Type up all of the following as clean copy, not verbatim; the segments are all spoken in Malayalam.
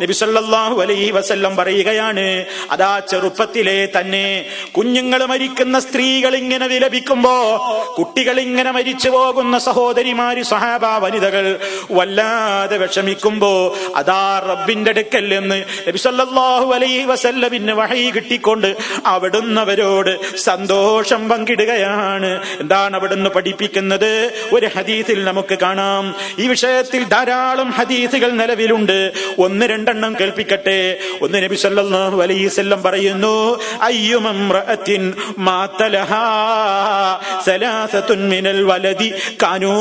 നബി സല്ലല്ലാഹു അലൈഹി വസല്ലം പറയുകയാണ്, അതാ ചെറുപ്പത്തിലെ തന്നെ കുഞ്ഞുങ്ങൾ മരിക്കുന്ന സ്ത്രീകൾ ഇങ്ങനെ വിലപിക്കുമ്പോ, കുട്ടികൾ ഇങ്ങനെ മരിച്ചു പോകുന്ന സഹോദരിമാര്, സഹാബ വനിതകൾ വല്ലാതെ വിഷമിക്കുമ്പോ, അതാ റബ്ബിന്റെ അടുക്കൽ നിന്ന് നബി സല്ലല്ലാഹു അലൈഹി വസല്ലമിന് വഹയി കിട്ടിക്കൊണ്ട് അവിടുന്ന് അവരോട് സന്തോഷം പങ്കിടുകയാണ്. എന്താണ് അവിടുന്ന് പഠിപ്പിക്കുന്നത്? ഒരു ഹദീസിൽ നമുക്ക് കാണാം. ഈ വിഷയത്തിൽ ധാരാളം ഹദീസുകൾ നിലവിലുണ്ട്. ഒന്ന് രണ്ടെണ്ണം കേൾപ്പിക്കട്ടെ. ഒന്ന് നബി സല്ലല്ലാഹു അലൈഹി വസല്ലം പറയുന്നു, അയ്യുമംറഅത്തിൻ മാതലഹാ സലാസത്തുൻ മിനൽ വലദി കാനൂ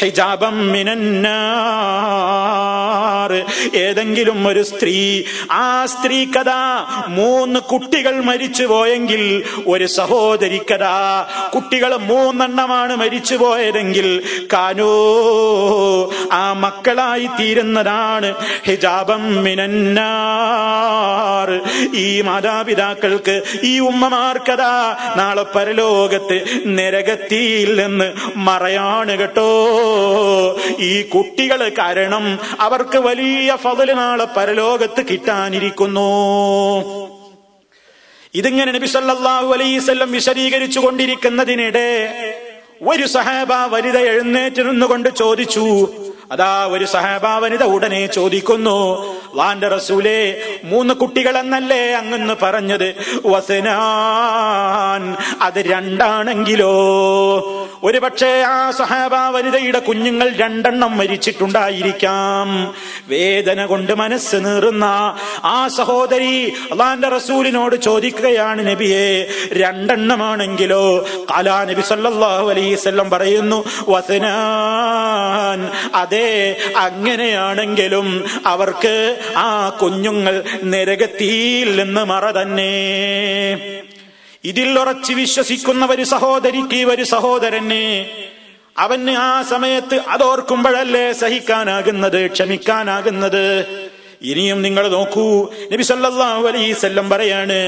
ഹിജാബം മിനന്നാർ. ഏതെങ്കിലും ഒരു സ്ത്രീ, ആ സ്ത്രീക്കതാ 3 കുട്ടികൾ മരിച്ചു പോയെങ്കിൽ, ഒരു സഹോദരിക്കതാ കുട്ടികൾ 3 എണ്ണമാണ് മരിച്ചു പോയതെങ്കിൽ, കാനൂ ആ മക്കളായി തീരുന്നതാണ് ഹിജാബം മിനന്നാർ. ഈ മാതാപിതാക്കൾക്ക്, ഈ ഉമ്മമാർക്കതാ നാളെ പരലോകത്ത് നരകത്തിൽ നിന്ന് മറയാണ് കേട്ടോ. ഈ കുട്ടികൾ കാരണം അവർക്ക് വലിയ ഫضل നാളെ പരലോകത്ത് കിട്ടാനിരിക്കുന്നു. ഇതിങ്ങനെ നബി സല്ലല്ലാഹു അലൈഹി വസല്ലം വിശദീകരിച്ചു കൊണ്ടിരിക്കുന്നതിനിടെ ഒരു സഹാബ വനിത എഴുന്നേറ്റ് നിന്നുകൊണ്ട് ചോദിച്ചു. അതാ ഒരു സഹാബ വനിത ഉടനെ ചോദിക്കുന്നു, അല്ലാഹുവിന്റെ റസൂലേ, 3 കുട്ടികൾ എന്നല്ലേ അങ്ങന്ന് പറഞ്ഞത്? വസനാൻ, അത് 2 ആണെങ്കിലോ? ഒരു പക്ഷേ ആ സഹാബ വനിതയുടെ കുഞ്ഞുങ്ങൾ 2 എണ്ണം മരിച്ചിട്ടുണ്ടായിരിക്കാം. വേദന കൊണ്ട് മനസ്സ് നീറുന്ന ആ സഹോദരി അല്ലാഹുവിന്റെ റസൂലിനോട് ചോദിക്കുകയാണ്, നബിയെ 2 എണ്ണമാണെങ്കിലോ? ഖാല, നബി സല്ലല്ലാഹു അലൈഹി വസല്ലം പറയുന്നു, വസനാൻ, അതെ, അങ്ങനെയാണെങ്കിലും അവർക്ക് ആ കുഞ്ഞുങ്ങൾ നരകത്തിൽ നിന്ന് മറ തന്നെ. ഇതിൽ ഉറച്ചു വിശ്വസിക്കുന്ന ഒരു സഹോദരിക്ക്, ഒരു സഹോദരന്, അവന് ആ സമയത്ത് അതോർക്കുമ്പോഴല്ലേ സഹിക്കാനാകുന്നത്, ക്ഷമിക്കാനാകുന്നത്. ഇനിയും നിങ്ങൾ നോക്കൂ, നബി സല്ലല്ലാഹു അലൈഹി വസല്ലം പറയാണ്,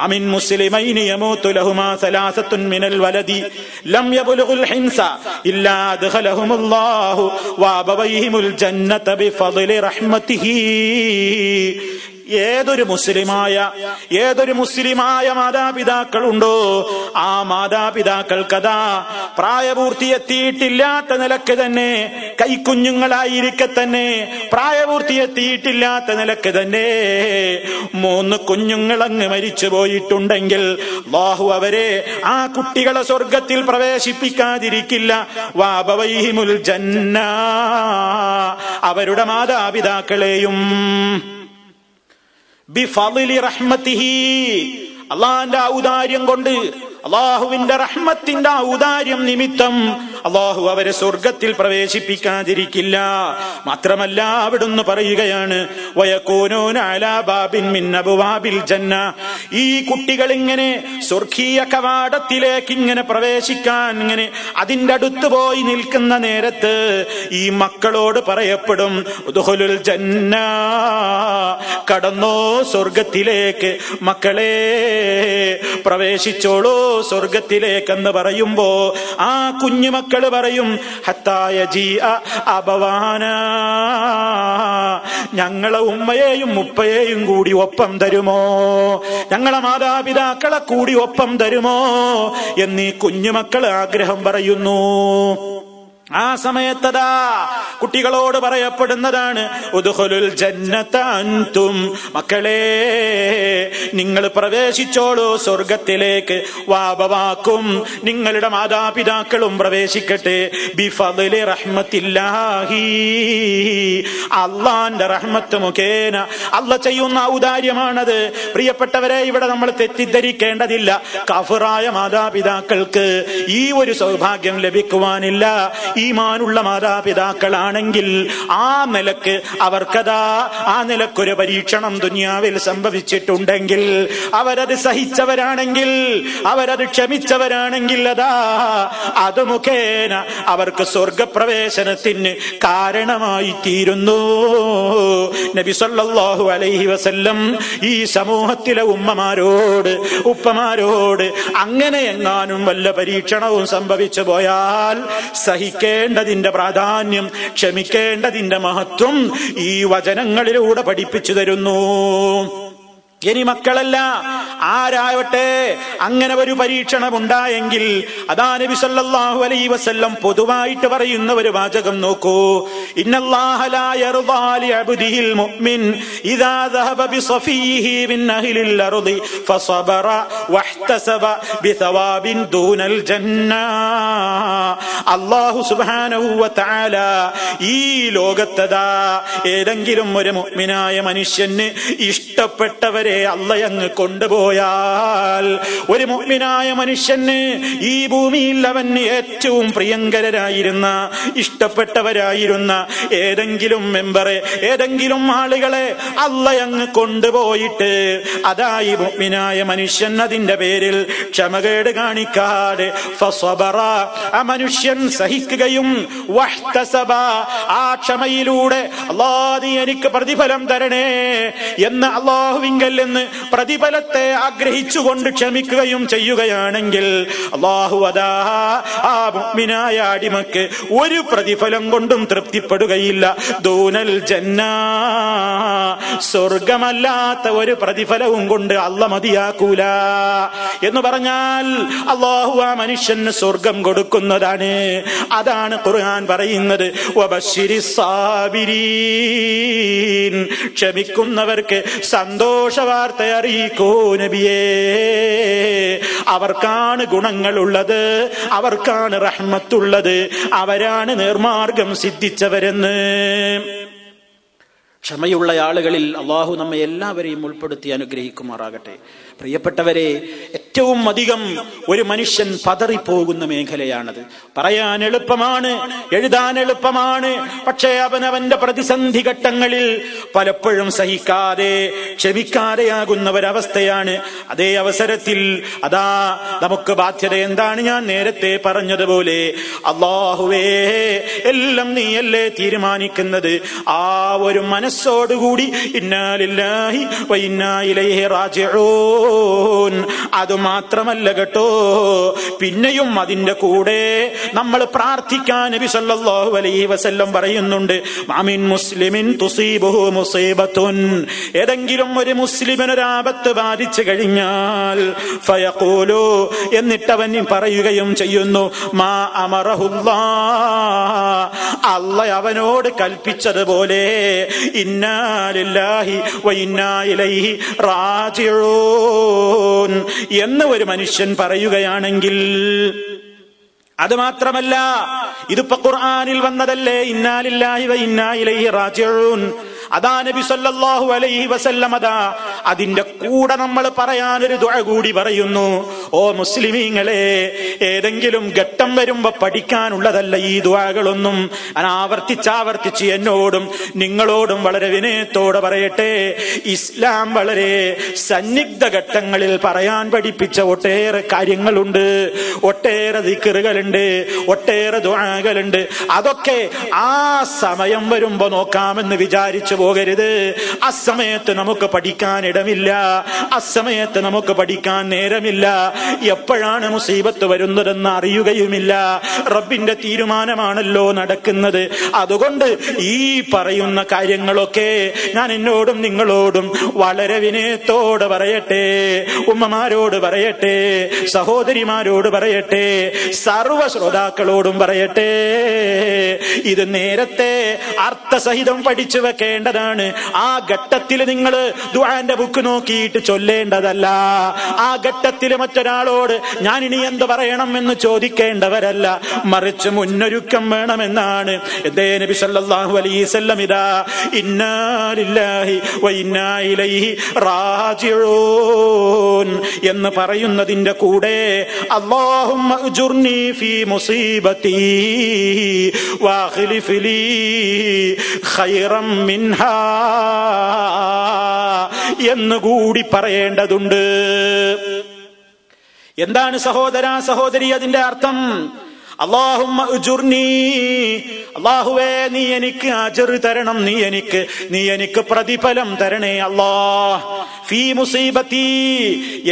അമിൻ മുസ്ലിമൈനി യമൂതു ലഹുമാ സലാസത്തുൻ മിനൽ വലദി ലം യബ്ലുഗുൽ ഹിൻസ ഇല്ലാ അദ്ഖലഹുമുല്ലാഹു വഅബവൈഹിമുൽ ജന്നത ബിഫദ്ലി റഹ്മതിഹി. ഏതൊരു മുസ്ലിമായ മാതാപിതാക്കളുണ്ടോ, ആ മാതാപിതാക്കൾക്കതാ പ്രായപൂർത്തിയെത്തിയിട്ടില്ലാത്ത നിലക്ക് തന്നെ, കൈക്കുഞ്ഞുങ്ങളായിരിക്കെ തന്നെ പ്രായപൂർത്തിയെത്തിയിട്ടില്ലാത്ത നിലക്ക് തന്നെ 3 കുഞ്ഞുങ്ങളങ്ങ് മരിച്ചു പോയിട്ടുണ്ടെങ്കിൽ അല്ലാഹു അവരെ, ആ കുട്ടികളെ സ്വർഗത്തിൽ പ്രവേശിപ്പിക്കാതിരിക്കില്ല. വഅബവൈഹിമുൽ ജന്ന, അവരുടെ മാതാപിതാക്കളെയും ബിഫളിലി റഹ്മതിഹി, അല്ലാഹുവിന്റെ ഔദാര്യം കൊണ്ട്, അല്ലാഹുവിന്റെ റഹ്മത്തിന്റെ ഔദാര്യം നിമിത്തം അല്ലാഹു അവരെ സ്വർഗത്തിൽ പ്രവേശിപ്പിക്കാതിരിക്കില്ല. മാത്രമല്ല അവിടുന്ന് പറയുകയാണ്, വയകൂനൂന അലാ ബാബിൻ മിൻ അബ്വാബിൽ ജന്ന. ഈ കുട്ടികൾ ഇങ്ങനെ സ്വർഗീയ കവാടത്തിലേക്ക് ഇങ്ങനെ പ്രവേശിക്കാൻ ഇങ്ങനെ അതിന്റെ അടുത്ത് പോയി നിൽക്കുന്ന നേരത്ത് ഈ മക്കളോട് പറയപ്പെടും, ഉദ്ഖുലുൽ ജന്ന, കടന്നോ സ്വർഗത്തിലേക്ക്, മക്കളെ പ്രവേശിച്ചോളൂ സ്വർഗത്തിലേക്കെന്ന് പറയുമ്പോ ആ കുഞ്ഞുമക്കള് പറയും, ഹത്തായ ജിഅ അബവാന, ഞങ്ങളെ ഉമ്മയെയും ഉപ്പയെയും കൂടി ഒപ്പം തരുമോ, ഞങ്ങളെ മാതാപിതാക്കളെ കൂടി ഒപ്പം തരുമോ എന്നീ കുഞ്ഞുമക്കൾ ആഗ്രഹം പറയുന്നു. ആ സമയത്തതാ കുട്ടികളോട് പറയപ്പെടുന്നതാണ്, ഉദ്ഖുലുൽ ജന്നത അൻതും, മക്കളെ നിങ്ങൾ പ്രവേശിച്ചോളൂ സ്വർഗത്തിലേക്ക്, വാബവാക്കും, നിങ്ങളുടെ മാതാപിതാക്കളും പ്രവേശിക്കട്ടെ, ബിഫദ്ലി റഹ്മത്തില്ലാഹി, അല്ലാഹുവിന്റെ റഹ്മത്ത് മുഖേന, അല്ലാഹ് ചെയ്യുന്ന ഔദാര്യമാണത്. പ്രിയപ്പെട്ടവരെ, ഇവിടെ നമ്മൾ തെറ്റിദ്ധരിക്കേണ്ടതില്ല. കാഫിറായ മാതാപിതാക്കൾക്ക് ഈ ഒരു സൗഭാഗ്യം ലഭിക്കുവാനില്ല. ഈമാനുള്ള മാതാപിതാക്കളാണെങ്കിൽ ആ നിലക്ക് അവർക്കതാ ആ നിലക്കൊരു പരീക്ഷണം ദുനിയാവിൽ സംഭവിച്ചിട്ടുണ്ടെങ്കിൽ, അവരത് സഹിച്ചവരാണെങ്കിൽ, അവരത് ക്ഷമിച്ചവരാണെങ്കിൽ, അതാ അത് മുഖേന അവർക്ക് സ്വർഗപ്രവേശനത്തിന് കാരണമായി തീരുന്നു നബി സല്ലല്ലാഹു അലൈഹി വസല്ലം ഈ സമൂഹത്തിലെ ഉമ്മമാരോട് ഉപ്പമാരോട് അങ്ങനെ എങ്ങാനും വല്ല പരീക്ഷണവും സംഭവിച്ചു പോയാൽ സഹിക്കേണ്ടതിന്റെ പ്രാധാന്യം, ക്ഷമിക്കേണ്ടതിന്റെ മഹത്വം ഈ വചനങ്ങളിലൂടെ പഠിപ്പിച്ചു തരുന്നു. ഇനി മക്കളല്ല, ആരാവട്ടെ അങ്ങനെ ഒരു പരീക്ഷണം ഉണ്ടായെങ്കിൽ അതാ നബി സല്ലല്ലാഹു അലൈഹി വസല്ലം പൊതുവായിട്ട് പറയുന്ന ഒരു വാചകം നോക്കൂ. ഇന്നല്ലാഹ ലാ യർദാ ലി അബ്ദിഹിൽ മുഅ്മിൻ ഇദാ ദഹബ ബിസഫീഹി മിൻ അഹ്ലിൽ അർദി ഫസബറ വഹ്തസബ ബിസവാബിൻ ദൂനൽ ജന്ന. അല്ലാഹു സുബ്ഹാനഹു വ തആല ഈ ലോകത്തതാ ഏതെങ്കിലും ഒരു മുഅ്മിനായ മനുഷ്യന് ഇഷ്ടപ്പെട്ടവരെ അള്ളയങ്ങ് കൊണ്ടുപോയാൽ, ഒരു മുഅ്മിനായ മനുഷ്യന് ഈ ഭൂമിയിൽ അവന് ഏറ്റവും പ്രിയങ്കരായിരുന്ന ഇഷ്ടപ്പെട്ടവരായിരുന്ന ഏതെങ്കിലും മെമ്പറെ, ഏതെങ്കിലും ആളുകളെ അള്ളയങ്ങ് കൊണ്ടുപോയിട്ട് അതാ ഈ മുഅ്മിനായ മനുഷ്യൻ അതിന്റെ പേരിൽ ക്ഷമകേട് കാണിക്കാതെ ഫസബറ, ആ മനുഷ്യൻ സഹിക്കുകയും വഹ്തസബ, ആ ക്ഷമയിലൂടെ അല്ലാഹു നീ എനിക്ക് പ്രതിഫലം തരണേ എന്ന് അല്ലാഹുവിങ്കൽ എന്ന് പ്രതിഫലത്തെ ആഗ്രഹിച്ചുകൊണ്ട് ക്ഷമിക്കുകയും ചെയ്യുകയാണെങ്കിൽ അല്ലാഹു അതാ ആ മുഅ്മിനായ അടിമക്ക് ഒരു പ്രതിഫലം കൊണ്ടും തൃപ്തിപ്പെടുകയില്ല. ദൂനൽ ജന്ന, സ്വർഗമല്ലാത്ത ഒരു പ്രതിഫലവും കൊണ്ട് അല്ലാഹു മതിയാക്കൂല എന്ന് പറഞ്ഞാൽ അല്ലാഹു ആ മനുഷ്യന് സ്വർഗം കൊടുക്കുന്നതാണ്. അതാണ് ഖുർആൻ പറയുന്നത്, വബശ്ശിരിസ് സാബിരീൻ, ക്ഷമിക്കുന്നവർക്ക് സന്തോഷ വാർത്ത അറിയിക്കൂ നബിയേ. അവർക്കാണ് ഗുണങ്ങളുള്ളത്, അവർക്കാണ് റഹ്മത്തുള്ളത്, അവരാണ് നേർമാർഗം സിദ്ധിച്ചവരെന്ന്. ക്ഷമയുള്ള ആളുകളിൽ അള്ളാഹു നമ്മെ എല്ലാവരെയും ഉൾപ്പെടുത്തി അനുഗ്രഹിക്കുമാറാകട്ടെ. പ്രിയപ്പെട്ടവരെ, ഏറ്റവും അധികം ഒരു മനുഷ്യൻ പതറിപ്പോകുന്ന മേഖലയാണത്. പറയാൻ എളുപ്പമാണ്, എഴുതാൻ എളുപ്പമാണ്. പക്ഷേ അവനവന്റെ പ്രതിസന്ധി ഘട്ടങ്ങളിൽ പലപ്പോഴും സഹിക്കാതെ ക്ഷമിക്കാതെയാകുന്ന ഒരവസ്ഥയാണ്. അതേ അവസരത്തിൽ അതാ നമുക്ക് ബാധ്യത എന്താണ്? ഞാൻ നേരത്തെ പറഞ്ഞതുപോലെ അല്ലാഹുവേ എല്ലാം നീയല്ലേ തീരുമാനിക്കുന്നത്. ആ ഒരു മനസ്സോടുകൂടി ഇന്നാ ലില്ലാഹി വ ഇന്നാ ഇലൈഹി റാജിഊൻ. അത് മാത്രമല്ല കേട്ടോ, പിന്നെയും അതിന്റെ കൂടെ നമ്മൾ പ്രാർത്ഥിക്കാൻ നബി സല്ലല്ലാഹു അലൈഹി വസല്ലം പറയുന്നുണ്ട്, മാമിൻ മുസ്ലിമിൻ തുസീബുഹു മുസീബത്തുൻ, ഏതെങ്കിലും ഒരു മുസ്ലിമിന് ഒരു ആപത്ത് ബാധിച്ചു കഴിഞ്ഞാൽ ഫയഖൂലു, എന്നിട്ടവൻ പറയുകയും ചെയ്യുന്നു, മാ അമറഹുല്ലാഹ്, അല്ലാഹ് അവനോട് കൽപ്പിച്ചതുപോലെ ഇന്നാ ലില്ലാഹി വ ഇന്നാ ഇലൈഹി റാജിഊൻ എന്ന് ഒരു മനുഷ്യൻ പറയുകയാണെങ്കിൽ, അത് മാത്രമല്ല ഇതിപ്പോ ഖുർആനിൽ വന്നതല്ലേ, ഇന്നാ ലില്ലാഹി വ ഇന്നാ ഇലൈഹി റാജിഊൻ. അതാ നബി സല്ലല്ലാഹു അലൈഹി വസല്ലം അതാ അതിന്റെ കൂടെ നമ്മൾ പറയാനൊരു ദുആ കൂടി പറയുന്നു. ഓ മുസ്ലിമീങ്ങളെ, ഏതെങ്കിലും ഘട്ടം വരുമ്പോ പഠിക്കാനുള്ളതല്ല ഈ ദുആകളൊന്നും. ആവർത്തിച്ചാവർത്തിച്ച് എന്നോടും നിങ്ങളോടും വളരെ വിനയത്തോടെ പറയട്ടെ, ഇസ്ലാം വളരെ സന്നിഗ്ധ ഘട്ടങ്ങളിൽ പറയാൻ പഠിപ്പിച്ച ഒട്ടേറെ കാര്യങ്ങളുണ്ട്, ഒട്ടേറെ ദിക്റുകളുണ്ട്, ഒട്ടേറെ ദുആകളുണ്ട്. അതൊക്കെ ആ സമയം വരുമ്പോ നോക്കാമെന്ന് വിചാരിച്ചു പോകരുത്. അസമയത്ത് നമുക്ക് പഠിക്കാൻ ഇടമില്ല, അസമയത്ത് നമുക്ക് പഠിക്കാൻ നേരമില്ല. എപ്പോഴാണ് മുസീബത്ത് വരുന്നതെന്ന് അറിയുകയുമില്ല. റബ്ബിന്റെ തീരുമാനമാണല്ലോ നടക്കുന്നത്. അതുകൊണ്ട് ഈ പറയുന്ന കാര്യങ്ങളൊക്കെ ഞാൻ എന്നോടും നിങ്ങളോടും വളരെ വിനയത്തോടെ പറയട്ടെ, ഉമ്മമാരോട് പറയട്ടെ, സഹോദരിമാരോട് പറയട്ടെ, സർവ ശ്രോതാക്കളോടും പറയട്ടെ, ഇത് നേരത്തെ അർത്ഥസഹിതം പഠിച്ചു വെക്കേണ്ടതാണ്. ആ ഘട്ടത്തിൽ നിങ്ങൾ ദുആന്റെ ബുക്ക് നോക്കിയിട്ട് ചൊല്ലേണ്ടതല്ല. ആ ഘട്ടത്തിൽ മറ്റൊരാളോട് ഞാൻ ഇനി എന്ത് പറയണം എന്ന് ചോദിക്കേണ്ടവരല്ല, മറിച്ച് മുന്നൊരുക്കം വേണമെന്നാണ് നബി സല്ലല്ലാഹു അലൈഹി വസല്ലം ഇദാ ഇന്നാ ലില്ലാഹി വ ഇന്നാ ഇലൈഹി റാജിഊൻ എന്ന് പറയുന്നതിന്റെ കൂടെ അല്ലാഹുമ്മ ഉജുർനി ഫീ മുസീബതി വഖ്ലിഫ് ലീ ഖൈറൻ മിൻഹാ എന്നുകൂടി പറയേണ്ടതുണ്ട്. എന്താണ് സഹോദരാ സഹോദരി അതിന്റെ അർത്ഥം? അല്ലാഹുമ്മ ഉജുർനി, അല്ലാഹുവേ നീ എനിക്ക് അജ്ർ തരണം, നീ എനിക്ക് പ്രതിഫലം തരണേ അല്ലാഹ്. ഫീ മുസീബത്തി,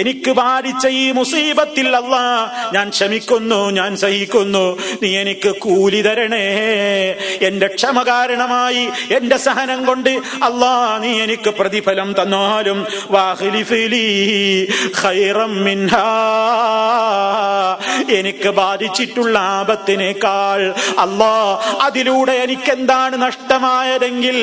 എനിക്ക് ബാധിച്ച ഈ മുസീബത്തിൽ അല്ലാഹ് ഞാൻ ക്ഷമിക്കുന്നു, ഞാൻ സഹിക്കുന്നു, നീ എനിക്ക് കൂലി തരണേ. എന്റെ ക്ഷമ കാരണമായി, എന്റെ സഹനം കൊണ്ട് അല്ലാഹ് നീ എനിക്ക് പ്രതിഫലം തന്നാലും വാഖ്ലിഫ് ലീ ഖൈറം മിൻഹാ, എനിക്ക് ബാധിച്ചിട്ടുള്ള ആപത്തിനേക്കാൾ അല്ലാഹ് അതിലൂടെ എനിക്ക് എന്താണ് നഷ്ടമായതെങ്കിൽ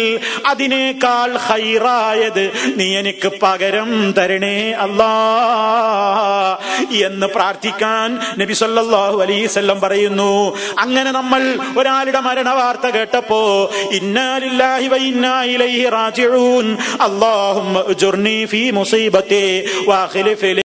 അതിനേക്കാൾ ഖൈറായത് നീ എനിക്ക് പകരം തരണേ അല്ലാഹ് എന്ന് പ്രാർത്ഥിക്കാൻ നബി സല്ലല്ലാഹു അലൈഹി വസല്ലം പറയുന്നു. അങ്ങനെ നമ്മൾ ഒരാളുടെ മരണവാർത്ത കേട്ടപ്പോ ഇന്നാ ലില്ലാഹി വ ഇന്നാ ഇലൈഹി റാജിഊൻ, അല്ലാഹുമ്മ ഉജ്ർനി ഫീ മുസീബതി വഖ്ലിഫ്